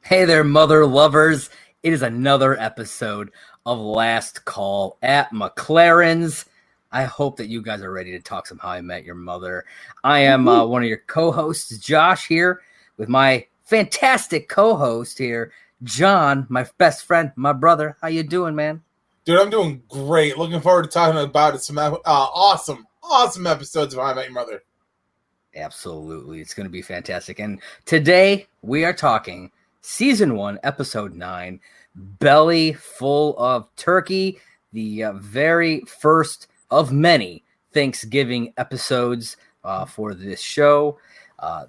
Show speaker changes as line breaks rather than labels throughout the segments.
Hey there, mother lovers. It is another episode of Last Call at McLaren'S. I hope that you guys are ready to talk some How I Met Your Mother. I am one of your co-hosts, Josh, here with my fantastic co-host here, John, my best friend, my brother. How you doing, man?
Dude, I'm doing great. Looking forward to talking about some awesome episodes of How I Met Your Mother.
Absolutely. It's going to be fantastic. And today we are talking Season 1, Episode 9, Belly Full of Turkey, the very first of many Thanksgiving episodes for this show.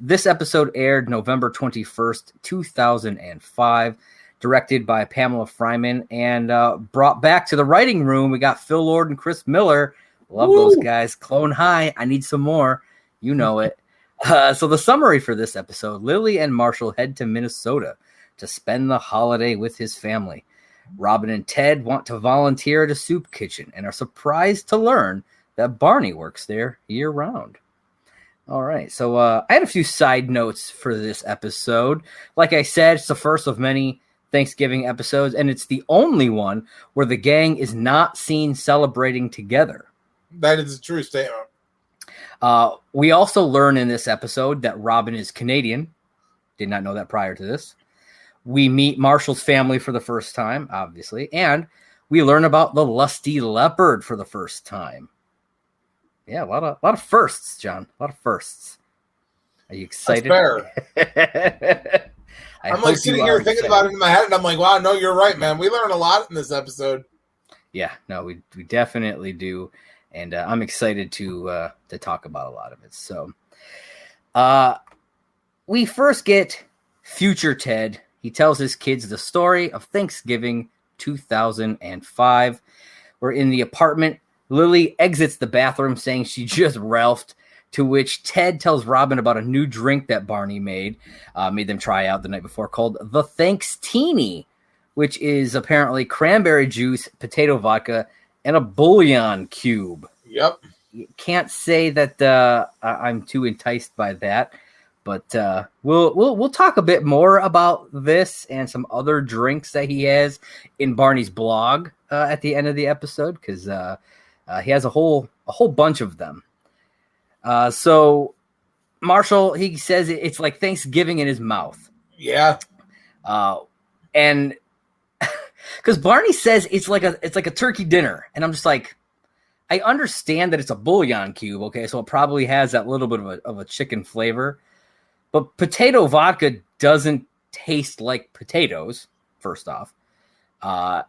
This episode aired November 21st, 2005, directed by Pamela Fryman, and brought back to the writing room. We got Phil Lord and Chris Miller. Love those guys. Clone high. I need some more. You know it. So the summary for this episode: Lily and Marshall head to Minnesota to spend the holiday with his family. Robin and Ted want to volunteer at a soup kitchen and are surprised to learn that Barney works there year-round. All right, so I had a few side notes for this episode. Like I said, it's the first of many Thanksgiving episodes, and it's the only one where the gang is not seen celebrating together.
That is a true statement.
We also learn in this episode that Robin is Canadian. Did not know that prior to this. We meet Marshall's family for the first time, obviously, and we learn about the lusty leopard for the first time. Yeah, a lot of firsts, John. A lot of firsts. Are you excited?
That's fair. I'm like sitting here thinking about it in my head, and I'm like, wow, no, you're right, man. We learn a lot in this episode.
Yeah, no, we definitely do. And I'm excited to talk about a lot of it. So we first get future Ted. He tells his kids the story of Thanksgiving 2005. We're in the apartment. Lily exits the bathroom saying she just Ralphed, to which Ted tells Robin about a new drink that Barney made them try out the night before, called the Thanks-Teeny, which is apparently cranberry juice, potato vodka, and a bouillon cube.
Yep.
Can't say that I'm too enticed by that, but we'll talk a bit more about this and some other drinks that he has in Barney's blog at the end of the episode, because he has a whole bunch of them. So Marshall, he says it's like Thanksgiving in his mouth.
Yeah.
And because Barney says it's like a turkey dinner, and I'm just like, I understand that it's a bouillon cube, okay, so it probably has that little bit of a chicken flavor, but potato vodka doesn't taste like potatoes. First off, and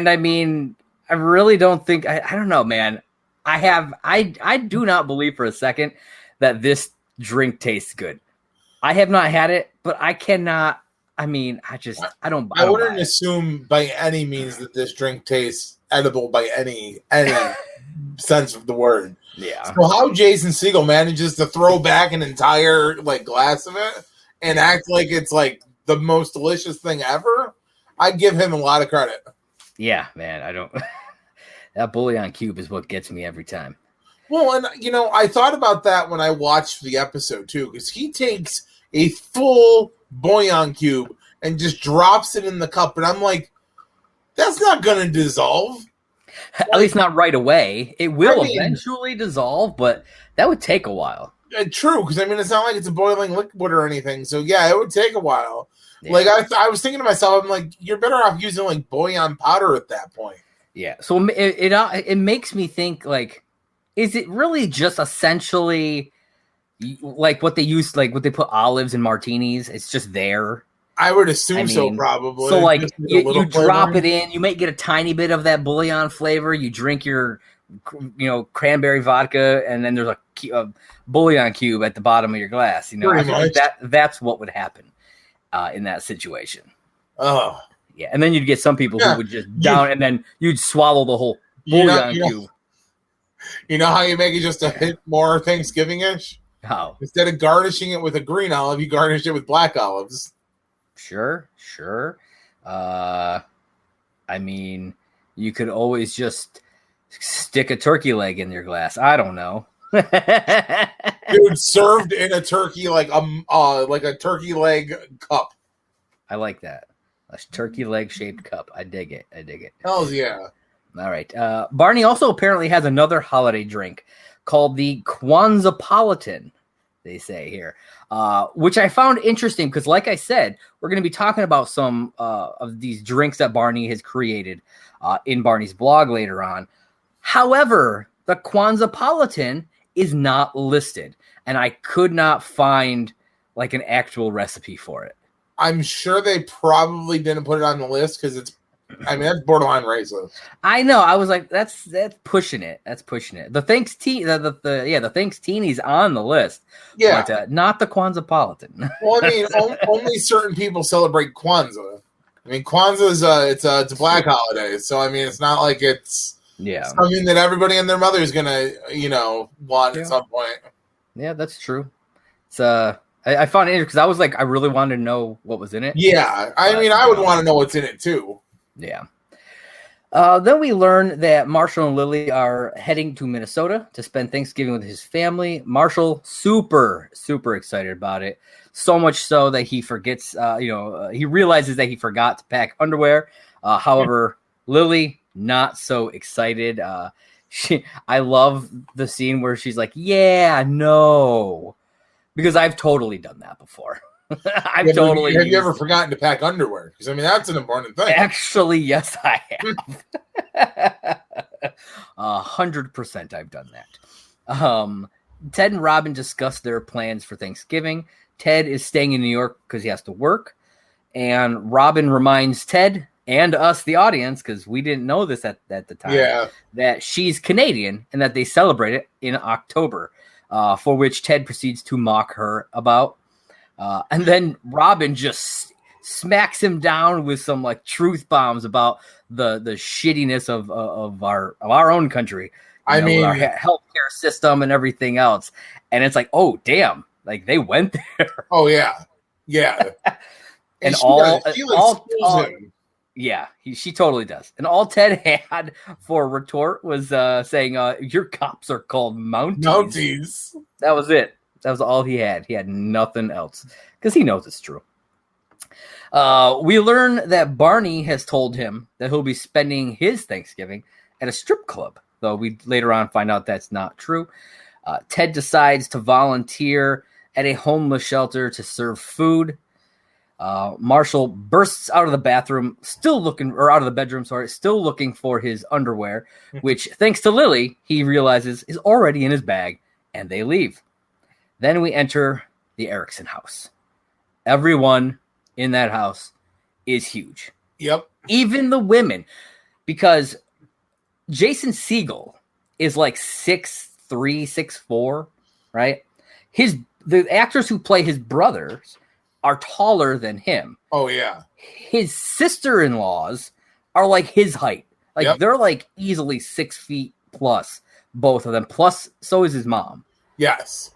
I mean, I really don't think I don't know, man. I do not believe for a second that this drink tastes good. I have not had it, but I cannot. I mean, I don't
wouldn't assume by any means that this drink tastes edible by any sense of the word.
Yeah.
So how Jason Segel manages to throw back an entire glass of it and act like it's like the most delicious thing ever, I give him a lot of credit.
Yeah, man. I don't. That bouillon cube is what gets me every time.
Well, and I thought about that when I watched the episode too, because he takes a full bouillon cube and just drops it in the cup, and I'm like, that's not going to dissolve.
At least not right away. It will eventually dissolve, but that would take a while.
True, because it's not like it's a boiling liquid or anything. So yeah, it would take a while. Yeah. I was thinking to myself, I'm like, you're better off using bouillon powder at that point.
Yeah. So it makes me think, is it really just essentially like what they use, like what they put olives in martinis? It's just there.
I would assume so, probably.
So, you drop it in. You might get a tiny bit of that bouillon flavor. You drink your, cranberry vodka, and then there's a bouillon cube at the bottom of your glass. I feel like that's what would happen in that situation.
Oh.
Yeah, and then you'd get some people who would just down, and then you'd swallow the whole bouillon cube.
You know how you make it just a bit more Thanksgiving-ish?
How?
Instead of garnishing it with a green olive, you garnish it with black olives.
Sure. You could always just stick a turkey leg in your glass. I don't know.
Dude, served in a turkey, like a turkey leg cup.
I like that. A turkey leg shaped cup. I dig it.
Oh yeah.
All right. Barney also apparently has another holiday drink called the Kwanzaapolitan, they say here, which I found interesting because, like I said, we're going to be talking about some of these drinks that Barney has created in Barney's blog later on. However, the Kwanzaapolitan is not listed, and I could not find like an actual recipe for it.
I'm sure they probably didn't put it on the list because that's borderline racist.
I know. I was like, that's pushing it. That's pushing it. The Thanks Teenie's on the list.
Yeah,
but not the Kwanzaapolitan.
Well, I mean, only certain people celebrate Kwanzaa. I mean, Kwanzaa is it's a black holiday, so I mean, it's not like it's something that everybody and their mother is gonna want at some point. Yeah,
that's true. It's I found it interesting because I was like, I really wanted to know what was in it.
Yeah, I mean, I would want to know what's in it too.
Yeah. Then we learn that Marshall and Lily are heading to Minnesota to spend Thanksgiving with his family. Marshall, super, super excited about it. So much so that he forgets, he realizes that he forgot to pack underwear. However, Lily, not so excited. I love the scene where she's like, yeah, no. Because I've totally done that before. Have you
ever forgotten to pack underwear? Because I mean, that's an important thing.
Actually, yes, I have. 100% I've done that. Ted and Robin discuss their plans for Thanksgiving. Ted is staying in New York because he has to work. And Robin reminds Ted and us, the audience, because we didn't know this at the time, that she's Canadian and that they celebrate it in October, for which Ted proceeds to mock her about. And then Robin just smacks him down with some like truth bombs about the shittiness of our own country. I mean, our healthcare system and everything else. And it's like, oh damn, like they went there.
Oh yeah, yeah.
and she totally does. And all Ted had for retort was saying, "Your cops are called Mounties."
Mounties.
That was it. That was all he had. He had nothing else because he knows it's true. We learn that Barney has told him that he'll be spending his Thanksgiving at a strip club, though we later on find out that's not true. Ted decides to volunteer at a homeless shelter to serve food. Marshall bursts out of the bedroom, still looking for his underwear, which, thanks to Lily, he realizes is already in his bag, and they leave. Then we enter the Erickson house. Everyone in that house is huge.
Yep.
Even the women, because Jason Segel is like 6'3", 6'4", right? The actors who play his brothers are taller than him.
Oh, yeah.
His sister-in-laws are like his height. Like they're like easily 6 feet plus, both of them. Plus, so is his mom.
Yes.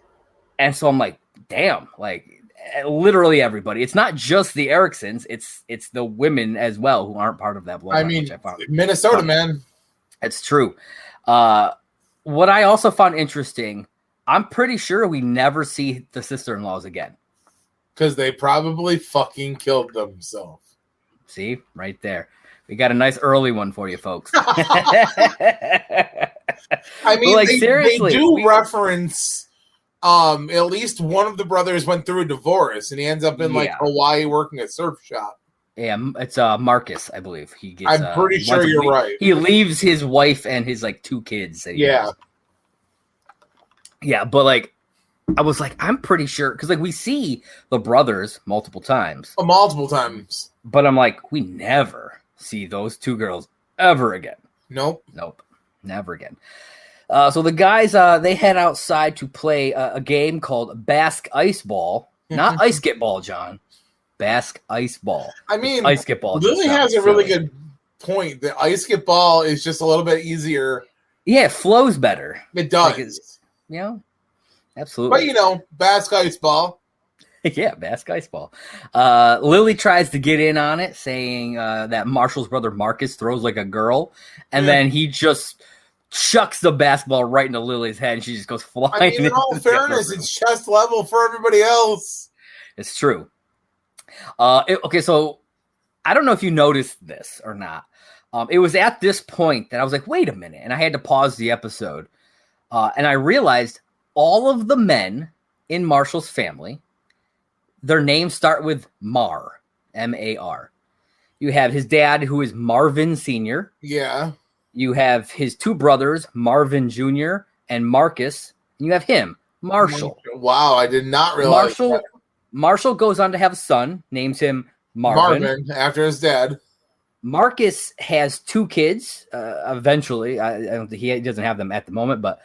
And
so I'm like, damn, like literally everybody. It's not just the Ericksons. It's the women as well who aren't part of that bloodline.
I mean, Minnesota, man.
It's true. What I also found interesting, I'm pretty sure we never see the sister-in-laws again.
Because they probably fucking killed themselves.
See? Right there. We got a nice early one for you, folks.
I mean, like, seriously, they do reference at least one of the brothers went through a divorce, and he ends up in like Hawaii working a surf shop.
Yeah, it's Marcus, I believe. He gets.
I'm pretty sure you're right.
He leaves his wife and his like 2 kids. Yeah, but like, I was like, I'm pretty sure because like we see the brothers multiple times. But I'm like, we never see those 2 girls ever again.
Nope,
never again. So the guys, they head outside to play a game called Basque Ice Ball. Not Ice Get Ball, John. Basque Ice Ball.
I mean,
Ice Get Ball
Lily has a really good point. The Ice Get Ball is just a little bit easier.
Yeah, it flows better.
It does.
Like absolutely.
But, Basque Ice Ball.
Yeah, Basque Ice Ball. Lily tries to get in on it, saying that Marshall's brother Marcus throws like a girl, and then he just chucks the basketball right into Lily's head, and she just goes flying.
I mean, in all fairness, it's chest level for everybody else.
It's true. Okay, so I don't know if you noticed this or not. It was at this point that I was like, wait a minute. And I had to pause the episode. And I realized all of the men in Marshall's family, their names start with Mar, M-A-R. You have his dad, who is Marvin Sr.
Yeah.
You have his two brothers, Marvin Jr. and Marcus. And you have him, Marshall.
Wow, I did not realize
Marshall goes on to have a son, names him Marvin.
After his dad.
Marcus has two kids. Eventually, I don't think he doesn't have them at the moment, but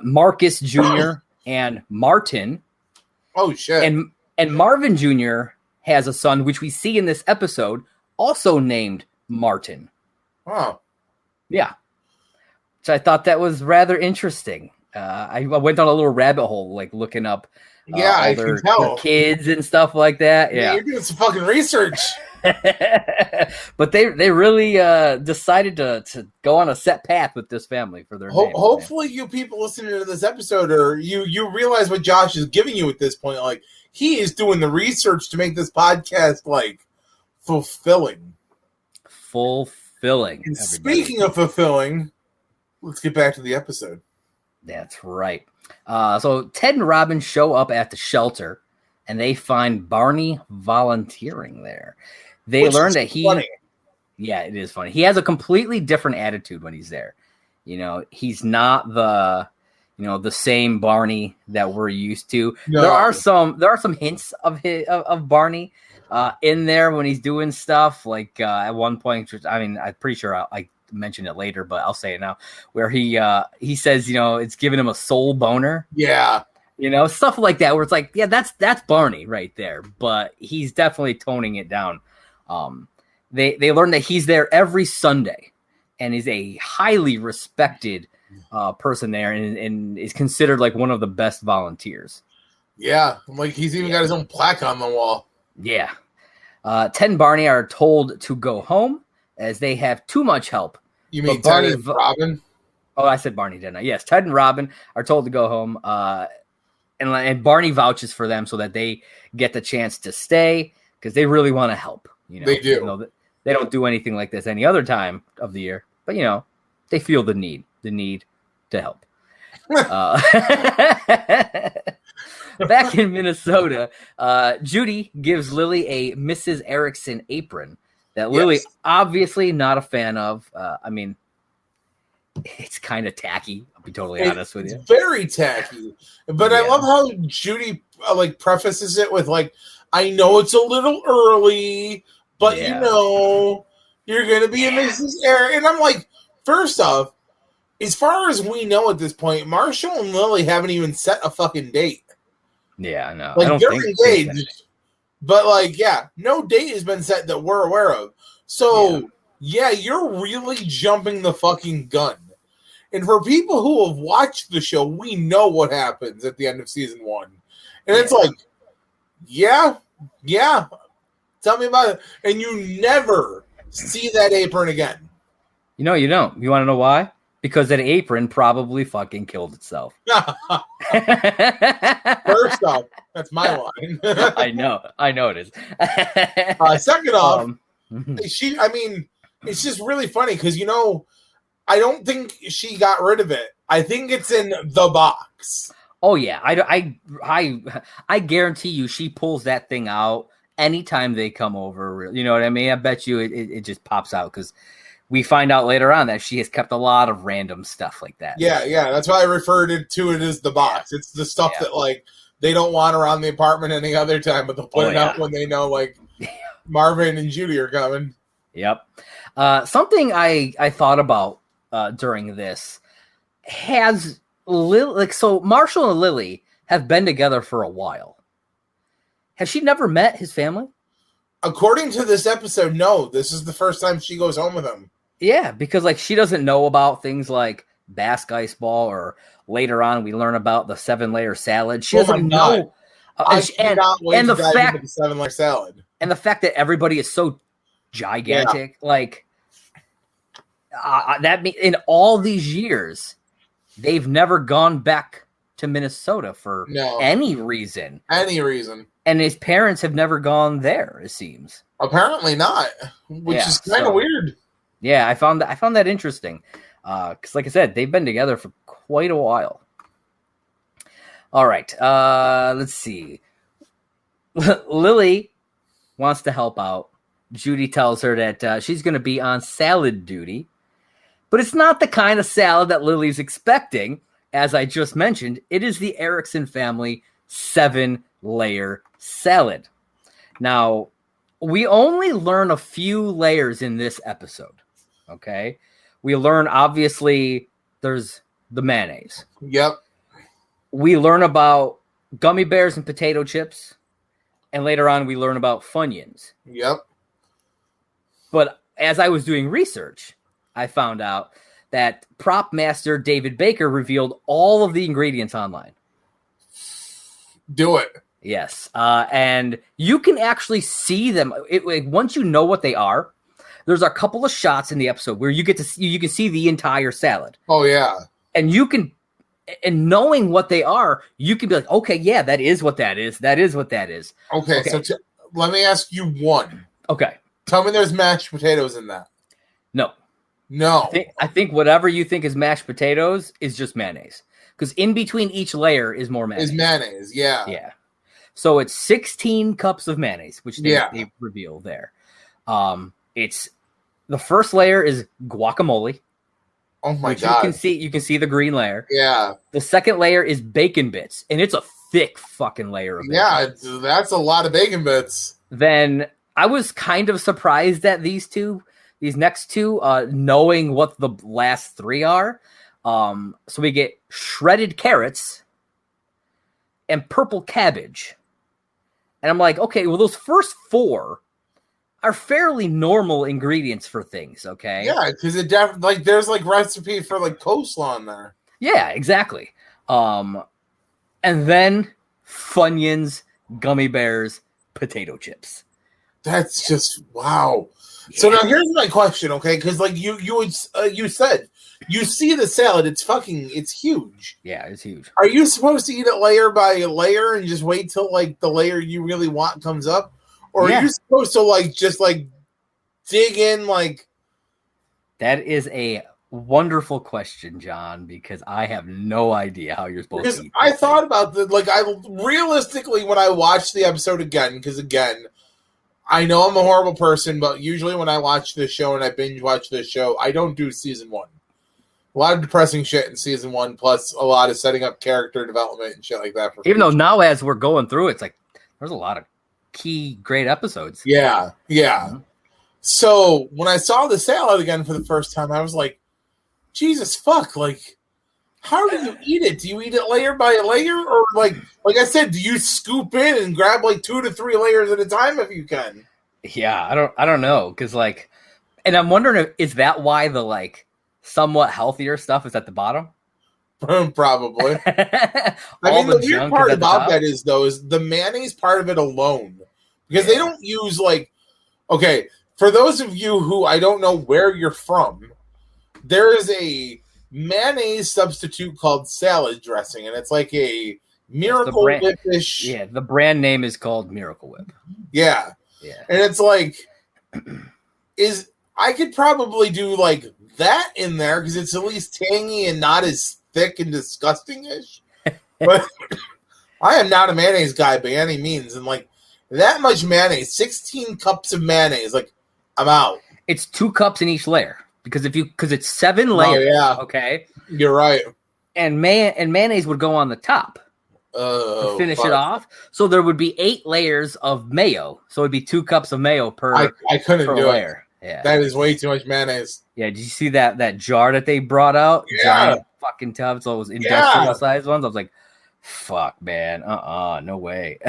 Marcus Jr. and Martin.
Oh shit!
And Marvin Jr. has a son, which we see in this episode, also named Martin.
Oh,
yeah. So I thought that was rather interesting. I went on a little rabbit hole, like looking up.
I can tell.
Their kids and stuff like that. Yeah,
you're doing some fucking research.
But they really decided to go on a set path with this family for their name.
Hopefully you people listening to this episode, or you realize what Josh is giving you at this point. Like, he is doing the research to make this podcast like fulfilling. And speaking of fulfilling, let's get back to the episode.
That's right. So Ted and Robin show up at the shelter, and they find Barney volunteering there. They learn that funny. Yeah, it is funny. He has a completely different attitude when he's there. You know, he's not the same Barney that we're used to. No. There are some hints of Barney in there when he's doing stuff. Like at one point, I mean, I'm pretty sure I mention it later, but I'll say it now, where he says, it's giving him a soul boner.
Yeah.
Stuff like that, where it's like, yeah, that's Barney right there, but he's definitely toning it down. They learn that he's there every Sunday and is a highly respected person there, and is considered like one of the best volunteers.
Yeah, like he's even got his own plaque on the wall.
Yeah. Ted and Barney are told to go home as they have too much help.
You mean Ted and Robin?
Oh, I said Barney, didn't I? Yes, Ted and Robin are told to go home, and Barney vouches for them so that they get the chance to stay because they really want to help.
They do.
They don't do anything like this any other time of the year, but they feel the need to help. Back in Minnesota, Judy gives Lily a Mrs. Erickson apron that Lily obviously not a fan of. I mean, it's kind of tacky. I'll be totally honest with you.
It's very tacky. But yeah. I love how Judy prefaces it with I know it's a little early, but you're going to be a Mrs. Eric. And I'm like, first off, as far as we know at this point, Marshall and Lily haven't even set a fucking date.
Yeah, I know.
They're engaged, but no date has been set that we're aware of. So, you're really jumping the fucking gun. And for people who have watched the show, we know what happens at the end of season 1. And it's like, yeah, tell me about it. And you never see that apron again.
You don't. You want to know why? Because that apron probably fucking killed itself.
First off, that's my line.
I know it is.
Second off, it's just really funny because, I don't think she got rid of it. I think it's in the box.
Oh yeah, I guarantee you she pulls that thing out anytime they come over. You know what I mean? I bet you it just pops out because we find out later on that she has kept a lot of random stuff like that.
Yeah. That's why I referred to it as the box. It's the stuff that they don't want around the apartment any other time, but they'll put it out when they know Marvin and Judy are coming.
Yep. Something I thought about during this has so Marshall and Lily have been together for a while. Has she never met his family?
According to this episode, no. This is the first time she goes home with him.
Yeah, because she doesn't know about things like Basque ice ball, or later on we learn about the 7-layer salad. She doesn't know.
And the fact the 7-layer salad,
and the fact that everybody is so gigantic, that in all these years, they've never gone back to Minnesota for any reason.
Any reason.
And his parents have never gone there, it seems.
Apparently not, which is kind of weird.
Yeah, I found that interesting. Because like I said, they've been together for quite a while. All right, let's see. Lily wants to help out. Judy tells her that she's going to be on salad duty. But it's not the kind of salad that Lily's expecting. As I just mentioned, it is the Erickson family 7-layer salad. Now, we only learn a few layers in this episode, okay? We learn, obviously, there's the mayonnaise.
Yep.
We learn about gummy bears and potato chips. And later on, we learn about Funyuns.
Yep.
But as I was doing research, I found out that prop master David Baker revealed all of the ingredients online.
Do it.
Yes. And you can actually see them. Once you know what they are, there's a couple of shots in the episode where you can see the entire salad.
Oh, yeah.
And and knowing what they are, you can be like, okay, yeah, that is what that is. That is what that is.
Okay. So let me ask you one.
Okay.
Tell me there's mashed potatoes in that.
No. I think whatever you think is mashed potatoes is just mayonnaise. Because in between each layer is more mayonnaise.
Is mayonnaise, yeah.
Yeah. So it's 16 cups of mayonnaise, which they reveal there. It's the first layer is guacamole.
Oh my God.
You can see the green layer.
Yeah.
The second layer is bacon bits, and it's a thick fucking layer of bacon.
Yeah, that's a lot of bacon bits.
Then I was kind of surprised at these next two, knowing what the last three are. So we get shredded carrots and purple cabbage. And I'm like, okay, well, those first four are fairly normal ingredients for things, okay?
Yeah, because there's like recipe for like coleslaw in there.
Yeah, exactly. And then Funyuns, gummy bears, potato chips.
That's just wow. Yeah. So now here's my question, okay? Because like you said, you see the salad, it's huge.
Yeah, it's huge.
Are you supposed to eat it layer by layer and just wait till like the layer you really want comes up? Or are you supposed to like just like dig in like?
That is a wonderful question, John, because I have no idea how you're supposed to eat.
I thought about realistically when I watched the episode again, because again, I know I'm a horrible person, but usually when I watch this show and I binge watch this show, I don't do season one. A lot of depressing shit in season one, plus a lot of setting up character development and shit like that.
Even though now as we're going through, it's like there's a lot of key great episodes.
Yeah. Mm-hmm. So when I saw the salad again for the first time, I was like, Jesus fuck, like, how do you eat it? Do you eat it layer by layer? Or like I said, do you scoop in and grab like 2 to 3 layers at a time if you can?
Yeah, I don't know. Because like, and I'm wondering is that why the like somewhat healthier stuff is at the bottom?
Probably. I mean, the weird part about that is the mayonnaise part of it alone. Because they don't use okay, for those of you who I don't know where you're from, there is a mayonnaise substitute called salad dressing, and it's like a Miracle Whip-ish.
Yeah, the brand name is called Miracle Whip.
Yeah. And it's like, I could probably do like that in there because it's at least tangy and not as thick and disgusting-ish. But I am not a mayonnaise guy by any means, and like that much mayonnaise, 16 cups of mayonnaise, like I'm out.
It's 2 cups in each layer because it's 7 layers. Oh, yeah. Okay,
you're right.
And mayonnaise would go on the top to finish it off. So there would be 8 layers of mayo. So it'd be 2 cups of mayo per.
I couldn't do
layer.
It. Yeah, that is way too much mayonnaise.
Yeah, did you see that jar that they brought out?
Yeah,
giant fucking tubs. Those industrial sized ones. I was like, fuck, man, no way.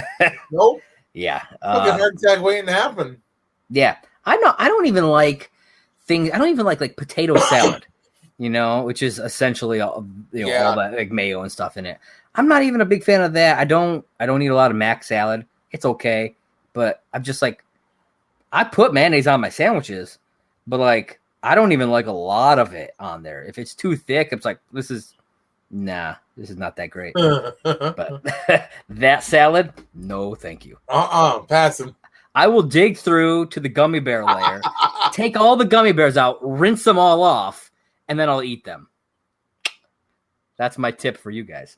Nope.
Yeah,
fucking heart attack waiting to happen.
Yeah, I don't even like things. I don't even like potato salad, which is essentially all that like mayo and stuff in it. I'm not even a big fan of that. I don't eat a lot of mac salad. It's okay, but I'm just like, I put mayonnaise on my sandwiches, but like I don't even like a lot of it on there. If it's too thick, it's like this is Nah, this is not that great. But that salad, no, thank you.
Pass him.
I will dig through to the gummy bear layer, take all the gummy bears out, rinse them all off, and then I'll eat them. That's my tip for you guys.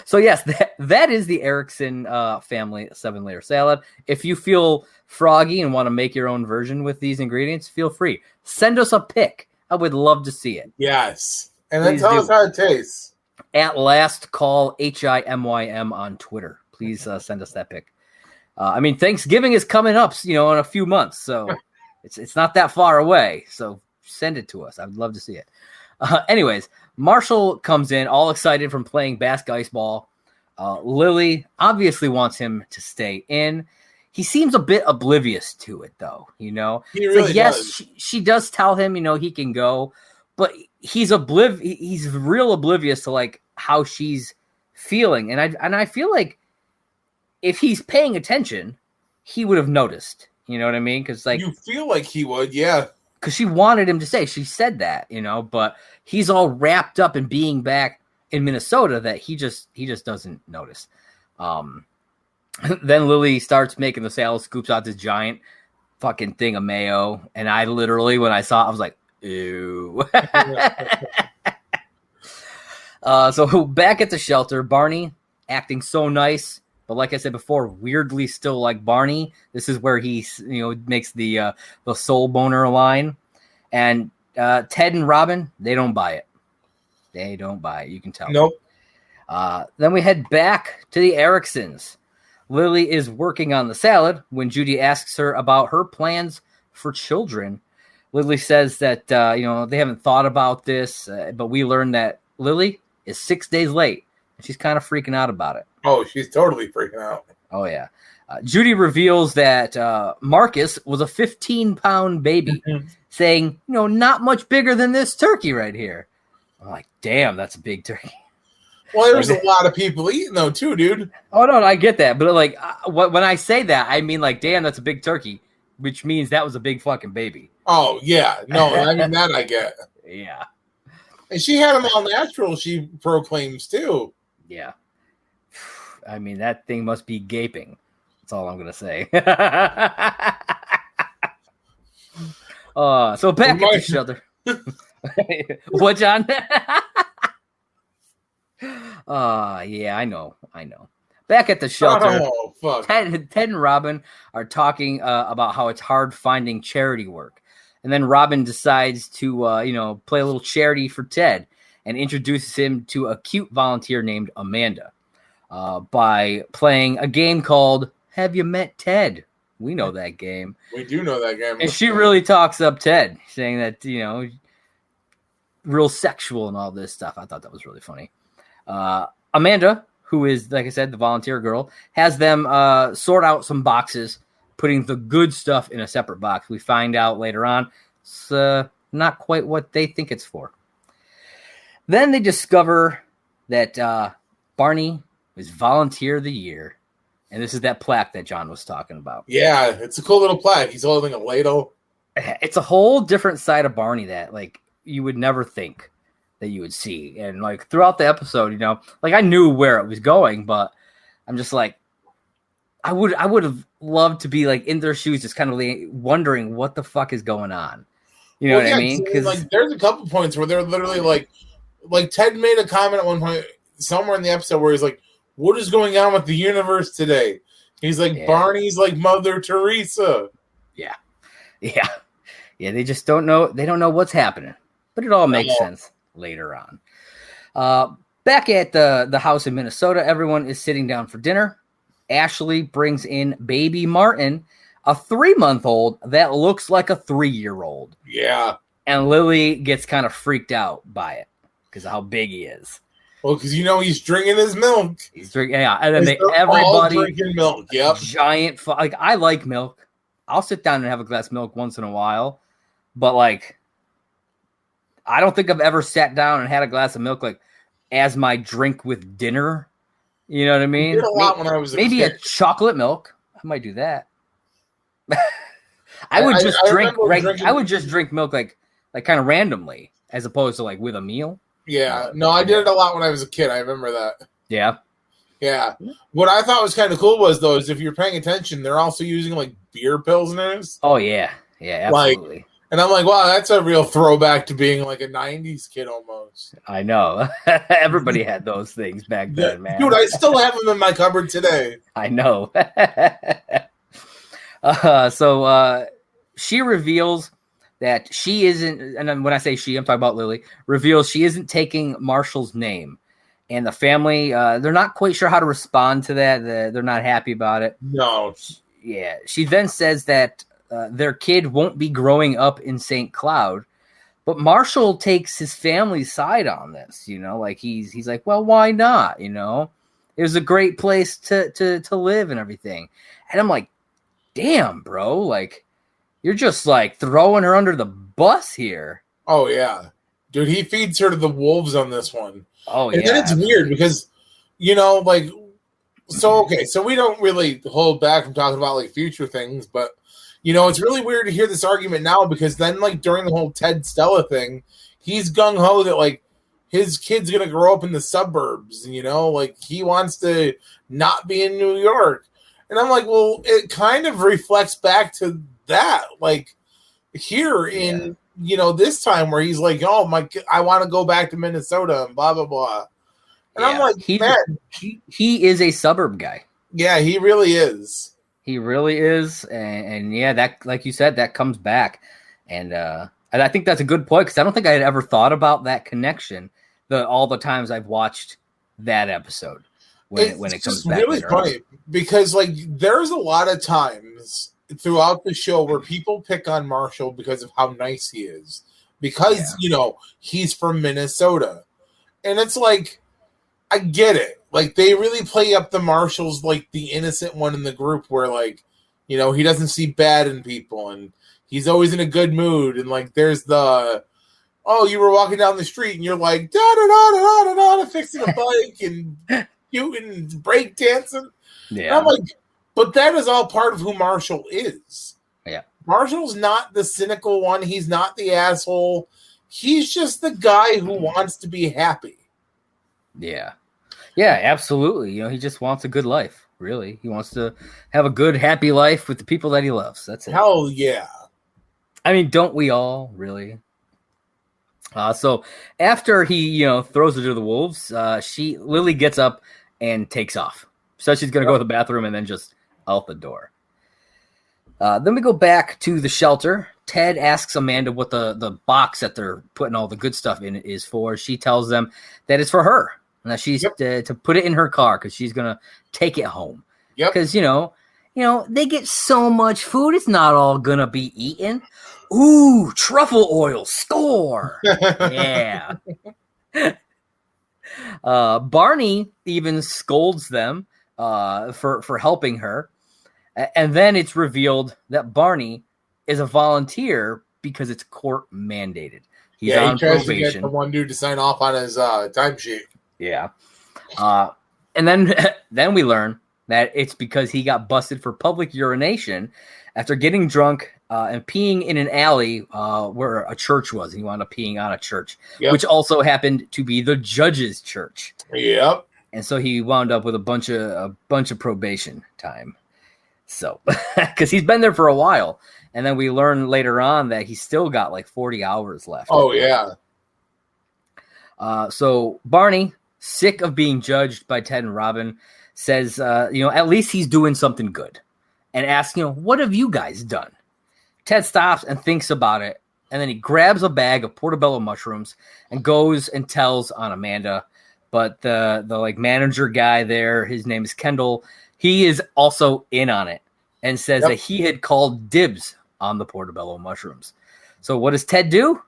So yes, that is the Erickson family 7-layer salad. If you feel froggy and want to make your own version with these ingredients, feel free. Send us a pic. I would love to see it.
Yes. And then tell us how it tastes.
At LAST CALL HIMYM on Twitter. Please send us that pic. I mean, Thanksgiving is coming up, in a few months, so it's not that far away. So send it to us. I'd love to see it. Anyways, Marshall comes in all excited from playing basketball. Lily obviously wants him to stay in. He seems a bit oblivious to it, though.
He really
does. She does tell him, he can go, but he's real oblivious to like how she's feeling, and I feel like if he's paying attention, he would have noticed. You know what I mean? Because like
you feel like he would, yeah.
Because she wanted him to stay. She said that, but he's all wrapped up in being back in Minnesota that he just doesn't notice. Then Lily starts making the salad, scoops out this giant fucking thing of mayo, and I literally, when I saw it, I was like, ew. So back at the shelter, Barney acting so nice, but like I said before, weirdly still like Barney. This is where he, makes the soul boner line. And Ted and Robin, they don't buy it. They don't buy it. You can tell.
Nope.
Then we head back to the Ericksons. Lily is working on the salad when Judy asks her about her plans for children. Lily says that, they haven't thought about this, but we learned that Lily is 6 days late. And she's kind of freaking out about it.
Oh, she's totally freaking out.
Oh, yeah. Judy reveals that Marcus was a 15-pound baby, saying, not much bigger than this turkey right here. I'm like, damn, that's a big turkey.
Well, there's a lot of people eating, though, too, dude.
Oh, no, I get that. But, like, when I say that, I mean, like, damn, that's a big turkey, which means that was a big fucking baby.
Oh, yeah. No, I mean, that I get.
Yeah.
And she had them all natural, she proclaims, too.
Yeah. I mean, that thing must be gaping. That's all I'm going to say. So back at the shelter. What, John? Yeah, I know. Back at the shelter,
fuck.
Ted and Robin are talking about how it's hard finding charity work. And then Robin decides to, play a little charity for Ted and introduces him to a cute volunteer named Amanda by playing a game called Have You Met Ted? We know that game.
We do know that game.
And she really talks up Ted, saying that, real sexual and all this stuff. I thought that was really funny. Amanda, who is, like I said, the volunteer girl, has them sort out some boxes, putting the good stuff in a separate box. We find out later on it's not quite what they think it's for. Then they discover that Barney is Volunteer of the Year. And this is that plaque that John was talking about.
Yeah, it's a cool little plaque. He's holding a ladle.
It's a whole different side of Barney that, like, you would never think that you would see. And, like, throughout the episode, like, I knew where it was going, but I'm just like, I would have loved to be, like, in their shoes, just kind of like wondering what the fuck is going on. You know what I mean?
Because, like, there's a couple points where they're literally like Ted made a comment at one point somewhere in the episode where he's like, what is going on with the universe today? He's like, yeah. Barney's like Mother Teresa.
Yeah. They just don't know. They don't know what's happening, but it all makes sense later on. Back at the house in Minnesota, everyone is sitting down for dinner. Ashley brings in baby Martin, a 3-month-old that looks like a 3-year-old.
Yeah.
And Lily gets kind of freaked out by it because of how big he is.
Well, because he's drinking his milk.
He's drinking, yeah. And then everybody
all drinking milk. Yep.
Giant. Like, I like milk. I'll sit down and have a glass of milk once in a while, but like, I don't think I've ever sat down and had a glass of milk like as my drink with dinner. You know what I mean?
I did a lot when I was
maybe a chocolate milk. I might do that. I would just drink milk like kind of randomly, as opposed to like with a meal.
Yeah. No, I did it a lot when I was a kid. I remember that.
Yeah.
Yeah. What I thought was kind of cool was, though, is if you're paying attention, they're also using, like, beer pilsners.
Oh, yeah. Yeah, absolutely.
Like, and I'm like, wow, that's a real throwback to being, like, a 90s kid almost.
I know. Everybody had those things back then, man.
Dude, I still have them in my cupboard today.
I know. So she reveals that she isn't, and then when I say she, I'm talking about Lily, reveals she isn't taking Marshall's name. And the family, they're not quite sure how to respond to that. They're not happy about it.
No.
Yeah. She then says that their kid won't be growing up in St. Cloud. But Marshall takes his family's side on this, like he's like, well, why not? It was a great place to live and everything. And I'm like, damn, bro, like you're just like throwing her under the bus here.
Oh yeah, dude, he feeds her to the wolves on this one.
Oh
and
yeah,
then it's weird because like so we don't really hold back from talking about like future things, but it's really weird to hear this argument now because then like during the whole Ted Stella thing, he's gung ho that like his kid's gonna grow up in the suburbs, like he wants to not be in New York. And I'm like, well, it kind of reflects back to that, like here in this time where he's like, oh my, I want to go back to Minnesota and blah blah blah. And I'm like, man,
he is a suburb guy.
Yeah, he really is.
He really is, and yeah, that, like you said, that comes back, and I think that's a good point because I don't think I had ever thought about that connection. All the times I've watched that episode when it comes back. It's really funny
because like there's a lot of times throughout the show where people pick on Marshall because of how nice he is, because he's from Minnesota, and it's like I get it. Like, they really play up the Marshalls like the innocent one in the group where, like, he doesn't see bad in people and he's always in a good mood. And, like, there's the, oh, you were walking down the street and you're like, da-da-da-da-da-da-da, fixing a bike and shooting and break dancing. Yeah. And I'm like, but that is all part of who Marshall is.
Yeah.
Marshall's not the cynical one. He's not the asshole. He's just the guy who wants to be happy.
Yeah. Yeah, absolutely. He just wants a good life, really. He wants to have a good, happy life with the people that he loves. That's it.
Hell yeah.
I mean, don't we all, really? So after he, throws her to the wolves, Lily gets up and takes off. So she's going to go to the bathroom and then just out the door. Then we go back to the shelter. Ted asks Amanda what the box that they're putting all the good stuff in is for. She tells them that it's for her. And that she's to put it in her car because she's gonna take it home.
Yep.
Because they get so much food, it's not all gonna be eaten. Ooh, truffle oil, score! Yeah. Barney even scolds them for helping her, and then it's revealed that Barney is a volunteer because it's court mandated. He's on
he tries
probation.
To get the one dude to sign off on his timesheet.
Yeah. And then we learn that it's because he got busted for public urination after getting drunk and peeing in an alley where a church was. He wound up peeing on a church, which also happened to be the judge's church.
Yep.
And so he wound up with a bunch of probation time. So, because he's been there for a while. And then we learn later on that he's still got like 40 hours left.
Oh, yeah.
So Barney, sick of being judged by Ted and Robin, says, at least he's doing something good. And asks, what have you guys done? Ted stops and thinks about it. And then he grabs a bag of portobello mushrooms and goes and tells on Amanda. But the like manager guy there, his name is Kendall, he is also in on it and says that he had called dibs on the portobello mushrooms. So what does Ted do?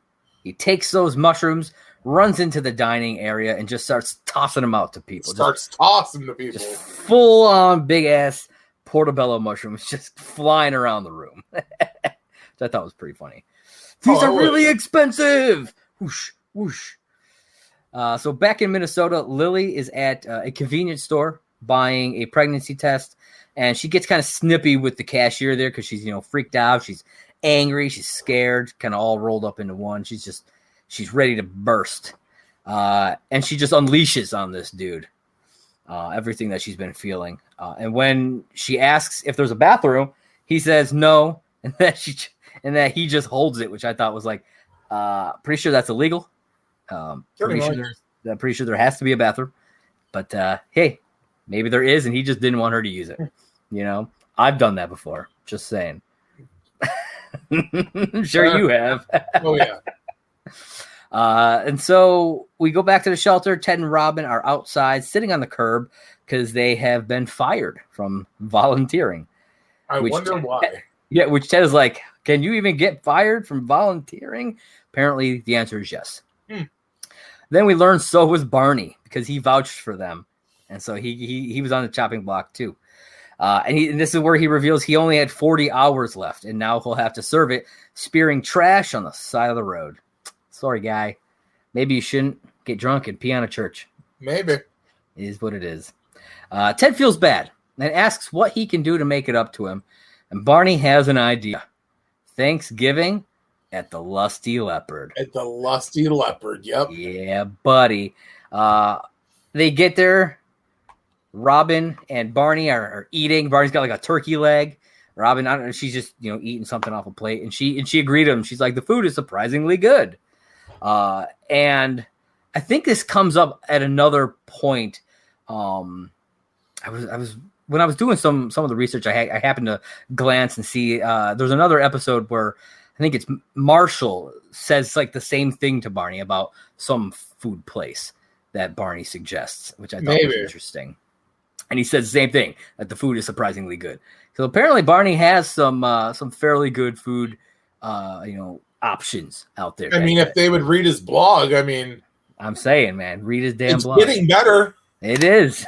He takes those mushrooms, runs into the dining area, and just starts tossing them out to people.
Tossing to people.
Just full on big ass portobello mushrooms just flying around the room. Which I thought was pretty funny. These are really expensive. Whoosh, whoosh. So back in Minnesota, Lily is at a convenience store buying a pregnancy test, and she gets kind of snippy with the cashier there because she's, freaked out. She's angry. She's scared, kind of all rolled up into one. She's ready to burst. And she just unleashes on this dude everything that she's been feeling. And when she asks if there's a bathroom, he says no, and that he just holds it, which I thought was like, pretty sure that's illegal. Pretty sure there has to be a bathroom. But hey, maybe there is, and he just didn't want her to use it. You know, I've done that before. Just saying. I'm sure you have.
Oh yeah.
And so we go back to the shelter. Ted and Robin are outside, sitting on the curb because they have been fired from volunteering.
I wonder why.
Yeah, which Ted is like, can you even get fired from volunteering? Apparently, the answer is yes. Then we learn so was Barney because he vouched for them, and so he was on the chopping block too. And this is where he reveals he only had 40 hours left, and now he'll have to serve it spearing trash on the side of the road. Sorry, guy. Maybe you shouldn't get drunk and pee on a church.
Maybe.
It is what it is. Ted feels bad and asks what he can do to make it up to him. And Barney has an idea. Thanksgiving at the Lusty Leopard.
At the Lusty Leopard, yep.
Yeah, buddy. They get there. Robin and Barney are eating. Barney's got like a turkey leg. Robin, I don't know, she's just eating something off a plate, and she agreed to him. She's like, the food is surprisingly good. And I think this comes up at another point. I was when I was doing some of the research, I happened to glance and see there's another episode where I think it's Marshall says like the same thing to Barney about some food place that Barney suggests, which I thought was interesting. And he says the same thing, that the food is surprisingly good. So apparently Barney has some fairly good food, options out there.
I mean, if they would read his blog,
I'm saying, man, read his damn blog.
It's getting better.
It is.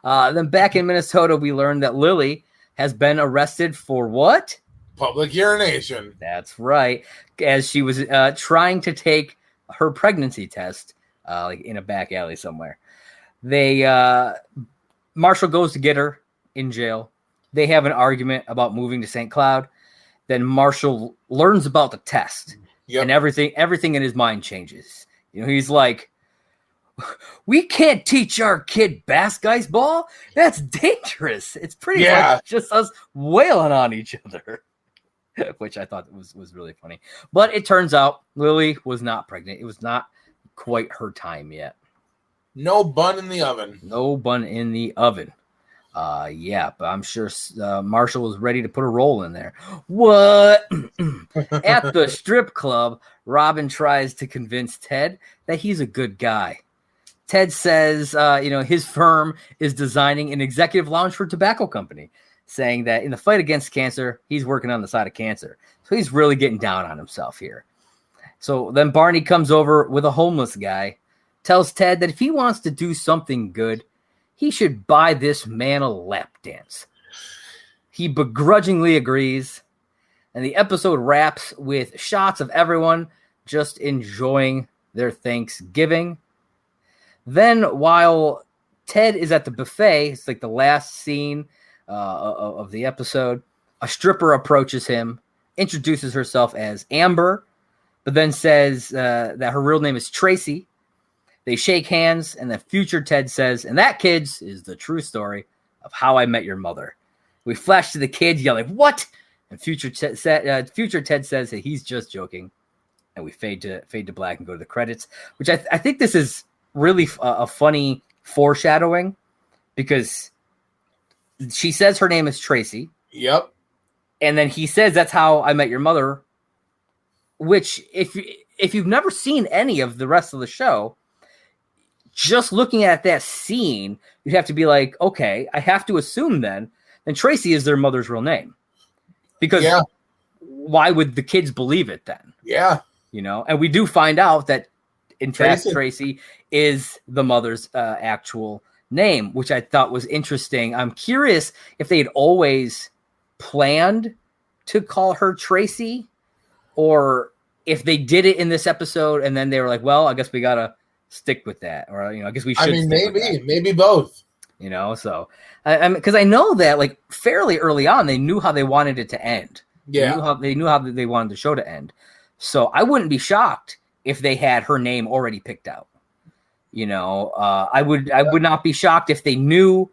Then back in Minnesota, we learned that Lily has been arrested for what?
Public urination.
That's right. As she was trying to take her pregnancy test, like in a back alley somewhere. Marshall goes to get her in jail. They have an argument about moving to St. Cloud. Then Marshall learns about the test, and everything in his mind changes. He's like, we can't teach our kid basketball. That's dangerous. It's pretty much just us wailing on each other, which I thought was really funny. But it turns out Lily was not pregnant. It was not quite her time yet.
No bun in the oven.
No bun in the oven. But I'm sure Marshall was ready to put a roll in there. What? At the strip club, Robin tries to convince Ted that he's a good guy. Ted says, his firm is designing an executive lounge for a tobacco company, saying that in the fight against cancer, he's working on the side of cancer. So he's really getting down on himself here. So then Barney comes over with a homeless guy, tells Ted that if he wants to do something good, he should buy this man a lap dance. He begrudgingly agrees, and the episode wraps with shots of everyone just enjoying their Thanksgiving. Then while Ted is at the buffet, it's like the last scene of the episode, a stripper approaches him, introduces herself as Amber, but then says that her real name is Tracy. They shake hands, and the future Ted says, and that, kids, is the true story of how I met your mother. We flash to the kids yelling, what? And future Ted says that he's just joking. And we fade to black and go to the credits, which I think this is really a funny foreshadowing, because she says her name is Tracy.
Yep.
And then he says, that's how I met your mother, which if you've never seen any of the rest of the show, just looking at that scene, you'd have to be like, okay, I have to assume then Tracy is their mother's real name. Because why would the kids believe it then?
Yeah.
And we do find out that, in fact, Tracy is the mother's actual name, which I thought was interesting. I'm curious if they had always planned to call her Tracy, or if they did it in this episode and then they were like, well, I guess we got to stick with that, or I guess we should.
Maybe both.
So because I know that like fairly early on they knew how they wanted it to end.
Yeah,
they knew how they wanted the show to end. So I wouldn't be shocked if they had her name already picked out. I would not be shocked if they knew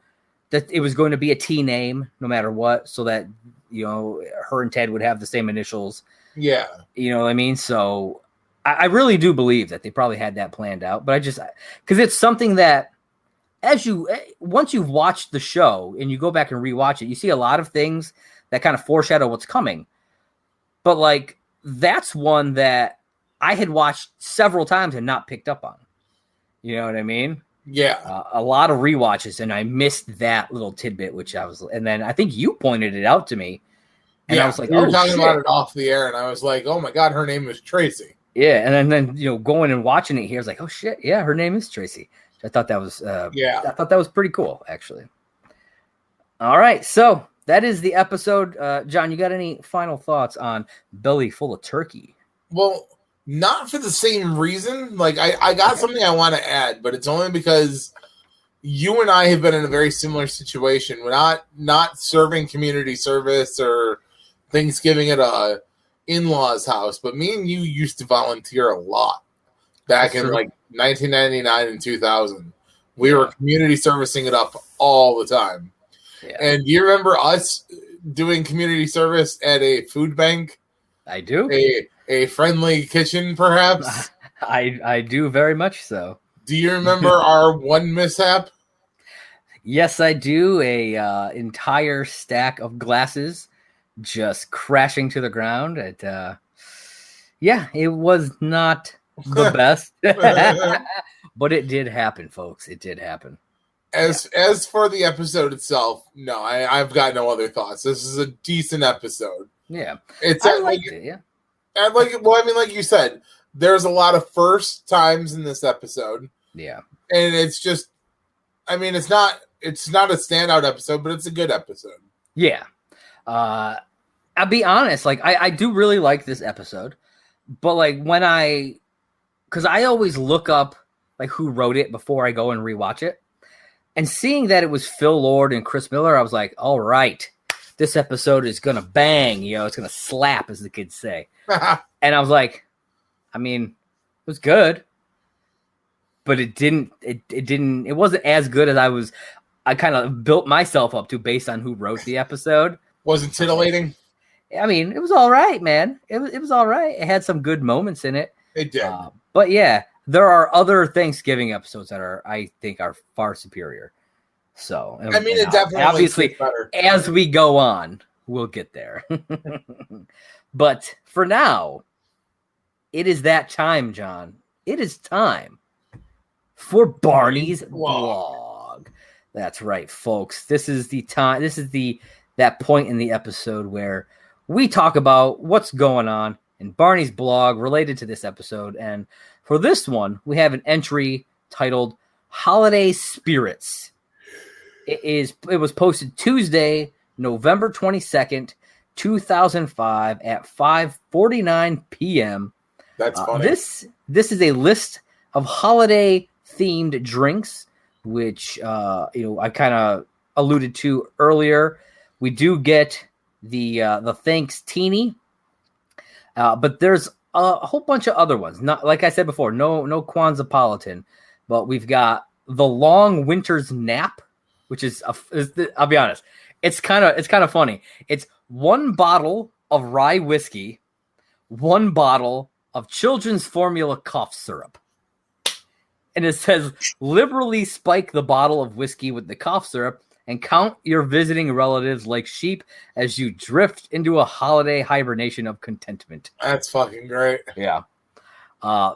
that it was going to be a T name no matter what, so that her and Ted would have the same initials.
Yeah,
you know what I mean. So I really do believe that they probably had that planned out, but because it's something that once you've watched the show and you go back and rewatch it, you see a lot of things that kind of foreshadow what's coming. But like that's one that I had watched several times and not picked up on. You know what I mean?
Yeah.
A lot of rewatches, and I missed that little tidbit, and then I think you pointed it out to me, and I was like,
we were talking about it off the air, and I was like, oh my God, her name is Tracy.
Yeah, and then going and watching it here, I was like, oh shit, yeah, her name is Tracy. I thought that was I thought that was pretty cool, actually. All right, so that is the episode. John, you got any final thoughts on Belly Full of Turkey?
Well, not for the same reason. Like I got something I want to add, but it's only because you and I have been in a very similar situation. We're not serving community service or Thanksgiving at a in-laws house, but me and you used to volunteer a lot back in like 1999 and 2000. We were community servicing it up all the time. Yeah. And do you remember us doing community service at a food bank?
I do.
A friendly kitchen, perhaps?
I do very much so.
Do you remember our one mishap?
Yes, I do. A entire stack of glasses just crashing to the ground. It was not the best, but it did happen, folks. It did happen.
As for the episode itself, no, I've got no other thoughts. This is a decent episode.
Yeah,
I liked it. Yeah. And like you said, there's a lot of first times in this episode.
Yeah.
And it's just, it's not a standout episode, but it's a good episode.
Yeah. I'll be honest, like I do really like this episode, but like because I always look up like who wrote it before I go and rewatch it, and seeing that it was Phil Lord and Chris Miller, I was like, all right, this episode is going to bang, it's going to slap, as the kids say. And I was like, it was good, but it wasn't as good as I kind of built myself up to based on who wrote the episode.
Wasn't titillating?
It was all right, man. It was all right. It had some good moments in it.
It did.
But yeah, there are other Thanksgiving episodes that I think are far superior. So,
it definitely
obviously, as we go on, we'll get there. But for now, it is that time, John. It is time for Barney's blog. That's right, folks. This is the time. This is that point in the episode where we talk about what's going on in Barney's blog related to this episode. And for this one, we have an entry titled Holiday Spirits. It was posted Tuesday, November 22nd, 2005 at 5:49 p.m.
That's funny.
This is a list of holiday themed drinks, which I kind of alluded to earlier. We do get the Thanks Teeny, but there's a whole bunch of other ones. Not like I said before, no Kwanzaapolitan, but we've got the Long Winter's Nap, which is I'll be honest, it's kind of funny. It's one bottle of rye whiskey, one bottle of children's formula cough syrup. And it says, liberally spike the bottle of whiskey with the cough syrup and count your visiting relatives like sheep as you drift into a holiday hibernation of contentment.
That's fucking great.
Yeah.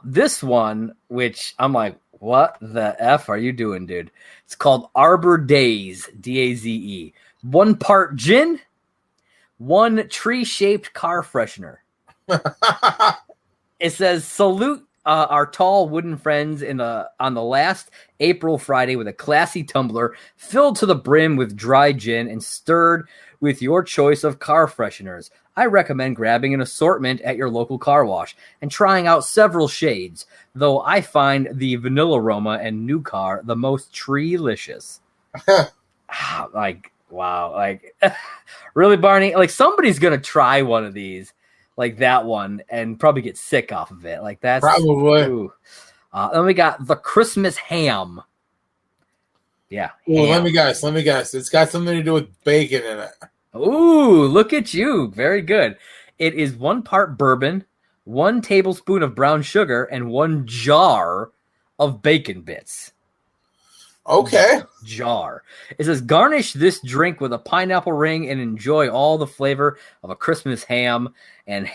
This one, which I'm like, what the F are you doing, dude? It's called Arbor Daze, D-A-Z-E. 1 part gin, 1 tree-shaped car freshener. It says, salute our tall wooden friends on the last April Friday with a classy tumbler filled to the brim with dry gin and stirred with your choice of car fresheners. I recommend grabbing an assortment at your local car wash and trying out several shades, though I find the vanilla aroma and new car the most tree-licious. Like, wow. Like, really, Barney? Like, somebody's going to try one of these. like that one and probably get sick off of it. Like that's
Probably.
Ooh. Then we got the Christmas ham. Yeah.
Ooh,
ham.
Let me guess. It's got something to do with bacon in it.
Ooh, look at you. Very good. It is 1 part bourbon, 1 tablespoon of brown sugar, and 1 jar of bacon bits.
Okay.
Jar. It says garnish this drink with a pineapple ring and enjoy all the flavor of a Christmas ham and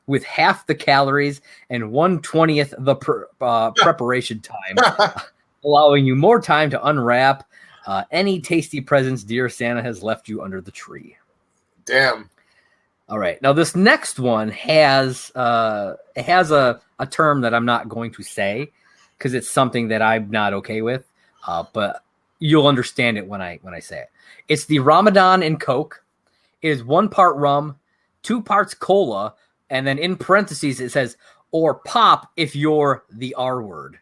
with half the calories and 1/20th the preparation time, allowing you more time to unwrap any tasty presents dear Santa has left you under the tree.
Damn.
All right. Now this next one has a term that I'm not going to say because it's something that I'm not okay with. But you'll understand it when I say it. It's the Ramadan and Coke. It is 1 part rum, 2 parts cola, and then in parentheses it says or pop if you're the R word.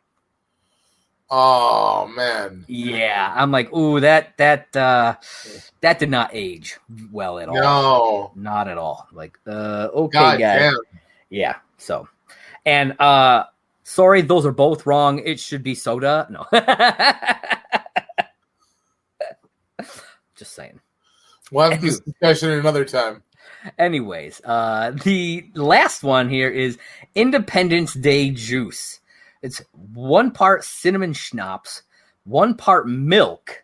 Oh man.
Yeah, I'm like, ooh, that did not age well at all.
No,
not at all. Like, okay,
God
guys.
damn.
Yeah. So, and sorry, those are both wrong. It should be soda. No. Just saying.
We'll have this discussion another time.
Anyways, the last one here is Independence Day juice. It's 1 part cinnamon schnapps, 1 part milk,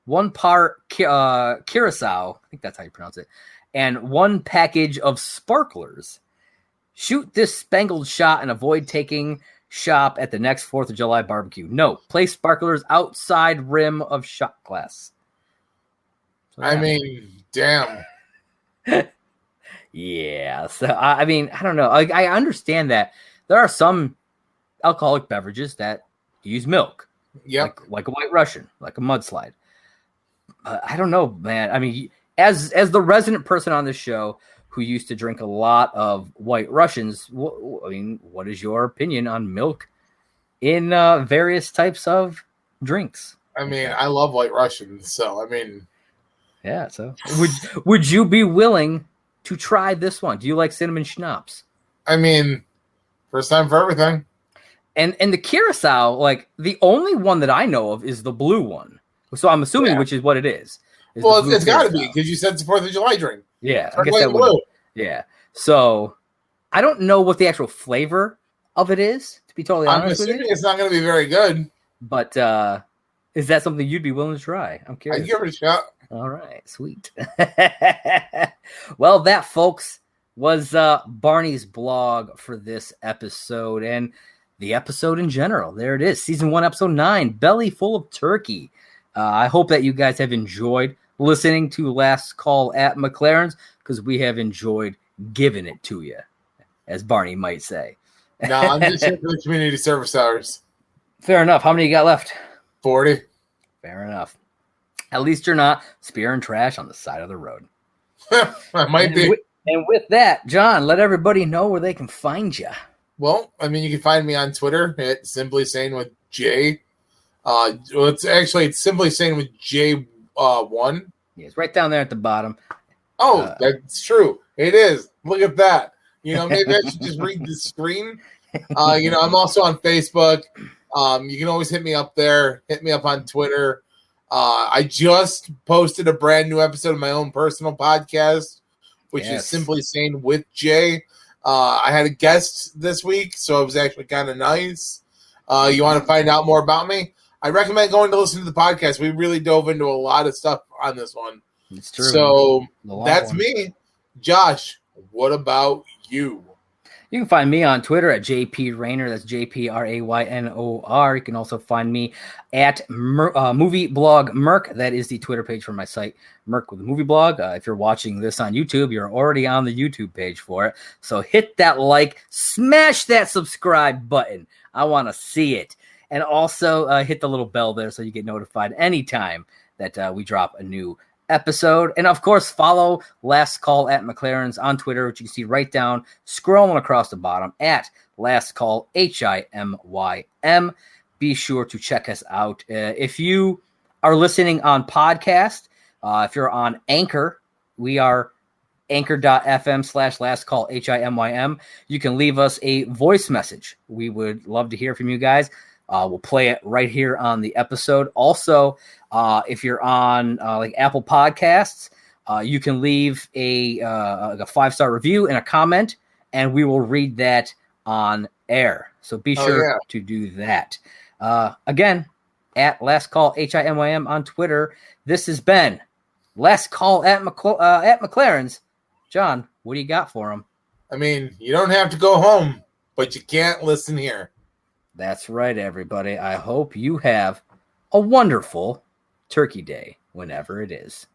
1 part curacao, I think that's how you pronounce it, and 1 package of sparklers. Shoot this spangled shot and avoid taking shop at the next 4th of July barbecue. No, place sparklers outside rim of shot glass. So,
I mean, damn.
Yeah. So, I mean, I don't know. I understand that there are some alcoholic beverages that use milk.
Yep.
Like a White Russian, like a mudslide. I don't know, man. I mean, as the resident person on this show who used to drink a lot of White Russians, I mean, what is your opinion on milk in various types of drinks?
I mean, I love White Russians, so I mean,
yeah. So would you be willing to try this one? Do you like cinnamon schnapps?
I mean, first time for everything.
And the curacao, like the only one that I know of is the blue one. So I'm assuming which is what it is.
Well, it's got to be because you said it's a 4th of July drink.
Yeah, I guess that would. Yeah. So I don't know what the actual flavor of it is, to be totally honest with you.
I'm assuming it's not going to be very good.
But is that something you'd be willing to try? I'm curious.
I'd give it a shot.
All right, sweet. Well, that, folks, was Barney's blog for this episode and the episode in general. There it is, Season 1, Episode 9, Belly Full of Turkey. I hope that you guys have enjoyed listening to Last Call at McLaren's because we have enjoyed giving it to you, as Barney might say.
No, I'm just here for the community service hours.
Fair enough. How many you got left?
40.
Fair enough. At least you're not spearing trash on the side of the road.
I might be.
And with that, John, let everybody know where they can find you.
Well, I mean, you can find me on Twitter at Simply Sane with J. It's Simply Sane with J1.
Yeah, it's right down there at the bottom.
Oh, that's true. It is. Look at that. Maybe I should just read the screen. I'm also on Facebook. You can always hit me up there. Hit me up on Twitter. I just posted a brand new episode of my own personal podcast, which is Simply Sane with Jay. I had a guest this week, so it was actually kind of nice. You want to find out more about me? I recommend going to listen to the podcast. We really dove into a lot of stuff on this one.
It's true.
So that's me. Josh, what about you?
You can find me on Twitter at JP Raynor. That's JPRAYNOR. You can also find me at Movie Blog Merc. That is the Twitter page for my site, Merc with the Movie Blog. If you're watching this on YouTube, you're already on the YouTube page for it. So hit that like, smash that subscribe button. I want to see it. And also hit the little bell there so you get notified anytime that we drop a new episode. And of course, follow Last Call at McLaren's on Twitter, which you can see right down, scrolling across the bottom at Last Call HIMYM. Be sure to check us out. If you are listening on podcast, if you're on Anchor, we are anchor.fm/last call HIMYM. You can leave us a voice message. We would love to hear from you guys. We'll play it right here on the episode. Also, if you're on like Apple Podcasts, you can leave a 5-star review and a comment, and we will read that on air. So be sure to do that. Again, at Last Call HIMYM on Twitter. This has been Last Call at McLaren's. John, what do you got for him?
I mean, you don't have to go home, but you can't listen here.
That's right, everybody. I hope you have a wonderful Turkey Day whenever it is.